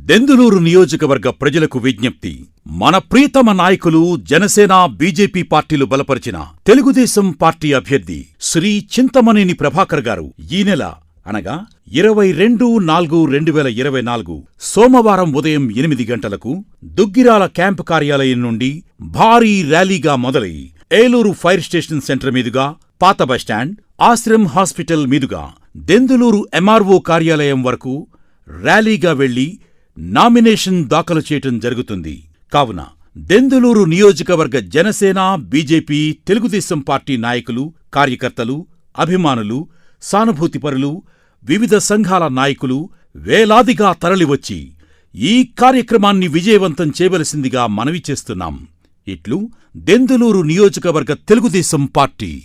దెందులూరు నియోజకవర్గ ప్రజలకు విజ్ఞప్తి. మన ప్రియతమ నాయకులు జనసేన, బీజేపీ పార్టీలు బలపరిచిన తెలుగుదేశం పార్టీ అభ్యర్థి శ్రీ చింతమనేని ప్రభాకర్ గారు ఈ నెల అనగా 22/4/2024 సోమవారం ఉదయం 8 గంటలకు దుగ్గిరాల క్యాంపు కార్యాలయం నుండి భారీ ర్యాలీగా మొదలై ఏలూరు ఫైర్ స్టేషన్ సెంటర్ మీదుగా, పాత బస్టాండ్, ఆశ్రమ్ హాస్పిటల్ మీదుగా దెందులూరు ఎంఆర్ఓ కార్యాలయం వరకు ర్యాలీగా వెళ్లి నామినేషన్ దాఖలు చేయటం జరుగుతుంది. కావున దెందులూరు నియోజకవర్గ జనసేన, బీజేపీ, తెలుగుదేశం పార్టీ నాయకులు, కార్యకర్తలు, అభిమానులు, సానుభూతిపరులు, వివిధ సంఘాల నాయకులు వేలాదిగా తరలివచ్చి ఈ కార్యక్రమాన్ని విజయవంతం చేయవలసిందిగా మనవి చేస్తున్నాం. ఇట్లు దెందులూరు నియోజకవర్గ తెలుగుదేశం పార్టీ.